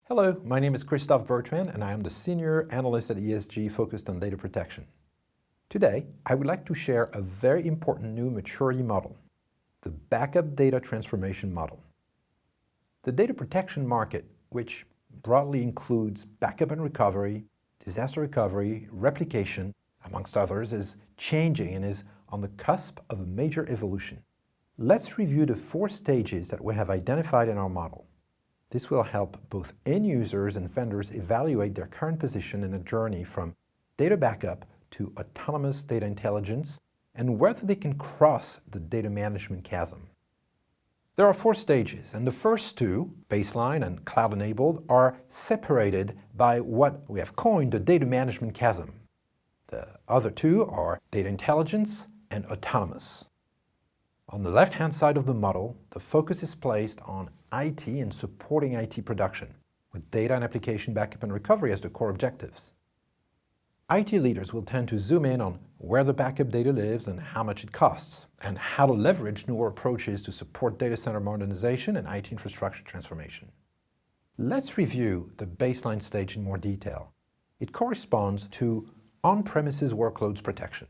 Hello, my name is Christophe Bertrand and I am the Senior Analyst at ESG focused on data protection. Today, I would like to share a very important new maturity model, the backup data transformation model. The data protection market, which broadly includes backup and recovery, disaster recovery, replication, amongst others, is changing and is on the cusp of a major evolution. Let's review the 4 stages that we have identified in our model. This will help both end users and vendors evaluate their current position in a journey from data backup to autonomous data intelligence and whether they can cross the data management chasm. There are 4 stages, and the first 2, baseline and cloud-enabled, are separated by what we have coined the data management chasm. The other 2 are data intelligence and autonomous. On the left-hand side of the model, the focus is placed on IT and supporting IT production, with data and application backup and recovery as the core objectives. IT leaders will tend to zoom in on where the backup data lives and how much it costs, and how to leverage newer approaches to support data center modernization and IT infrastructure transformation. Let's review the baseline stage in more detail. It corresponds to on-premises workloads protection.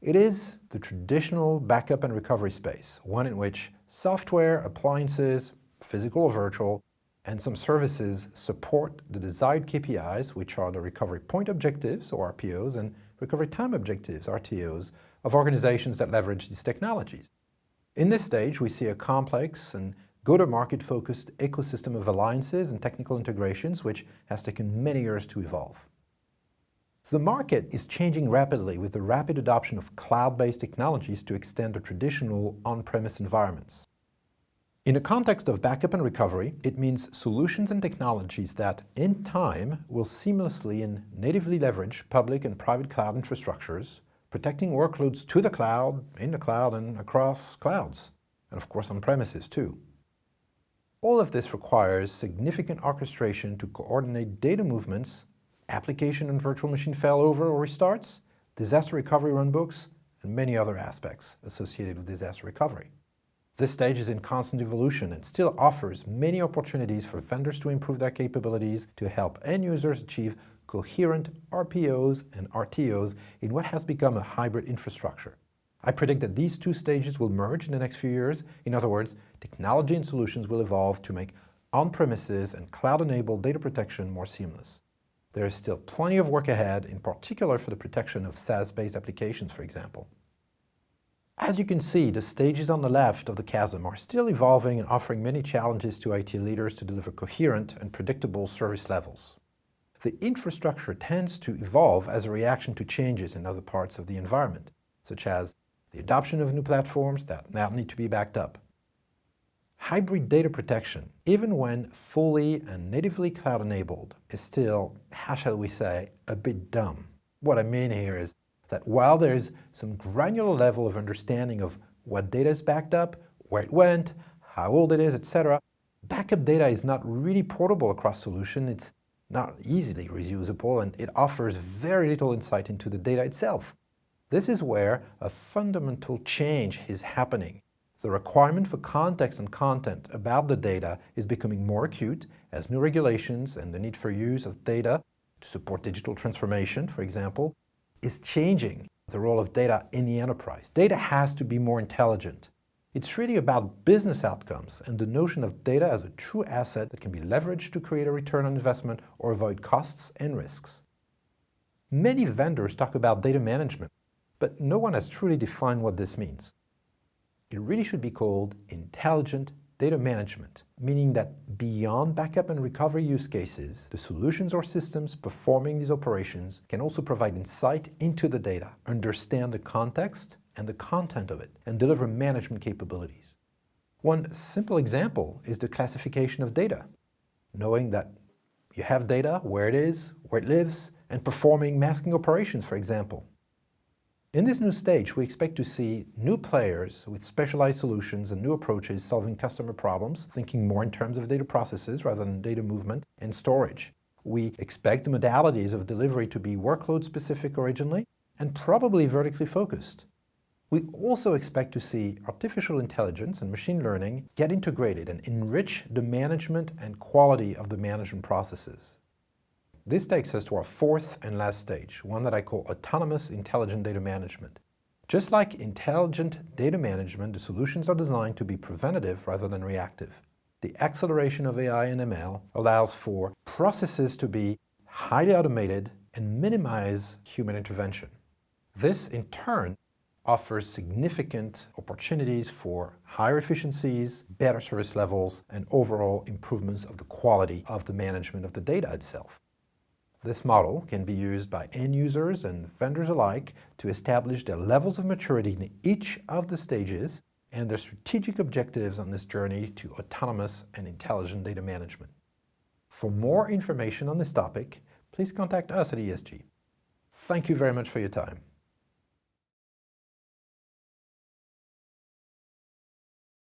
It is the traditional backup and recovery space, one in which software, appliances, physical or virtual, and some services support the desired KPIs, which are the recovery point objectives, or RPOs, and recovery time objectives, RTOs, of organizations that leverage these technologies. In this stage, we see a complex and go-to-market focused ecosystem of alliances and technical integrations, which has taken many years to evolve. The market is changing rapidly with the rapid adoption of cloud-based technologies to extend the traditional on-premise environments. In the context of backup and recovery, it means solutions and technologies that, in time, will seamlessly and natively leverage public and private cloud infrastructures, protecting workloads to the cloud, in the cloud, and across clouds, and of course on premises too. All of this requires significant orchestration to coordinate data movements, application and virtual machine failover or restarts, disaster recovery runbooks, and many other aspects associated with disaster recovery. This stage is in constant evolution and still offers many opportunities for vendors to improve their capabilities to help end users achieve coherent RPOs and RTOs in what has become a hybrid infrastructure. I predict that these 2 stages will merge in the next few years. In other words, technology and solutions will evolve to make on-premises and cloud-enabled data protection more seamless. There is still plenty of work ahead, in particular for the protection of SaaS-based applications, for example. As you can see, the stages on the left of the chasm are still evolving and offering many challenges to IT leaders to deliver coherent and predictable service levels. The infrastructure tends to evolve as a reaction to changes in other parts of the environment, such as the adoption of new platforms that now need to be backed up. Hybrid data protection, even when fully and natively cloud-enabled, is still, how shall we say, a bit dumb. What I mean here is that while there's some granular level of understanding of what data is backed up, where it went, how old it is, etc., backup data is not really portable across solutions, it's not easily reusable, and it offers very little insight into the data itself. This is where a fundamental change is happening. The requirement for context and content about the data is becoming more acute as new regulations and the need for use of data to support digital transformation, for example, is changing the role of data in the enterprise. Data has to be more intelligent. It's really about business outcomes and the notion of data as a true asset that can be leveraged to create a return on investment or avoid costs and risks. Many vendors talk about data management, but no one has truly defined what this means. It really should be called intelligent data management, meaning that beyond backup and recovery use cases, the solutions or systems performing these operations can also provide insight into the data, understand the context and the content of it, and deliver management capabilities. One simple example is the classification of data, knowing that you have data, where it is, where it lives, and performing masking operations, for example. In this new stage, we expect to see new players with specialized solutions and new approaches solving customer problems, thinking more in terms of data processes rather than data movement and storage. We expect the modalities of delivery to be workload-specific originally and probably vertically focused. We also expect to see artificial intelligence and machine learning get integrated and enrich the management and quality of the management processes. This takes us to our fourth and last stage, one that I call autonomous intelligent data management. Just like intelligent data management, the solutions are designed to be preventative rather than reactive. The acceleration of AI and ML allows for processes to be highly automated and minimize human intervention. This, in turn, offers significant opportunities for higher efficiencies, better service levels, and overall improvements of the quality of the management of the data itself. This model can be used by end users and vendors alike to establish their levels of maturity in each of the stages and their strategic objectives on this journey to autonomous and intelligent data management. For more information on this topic, please contact us at ESG. Thank you very much for your time.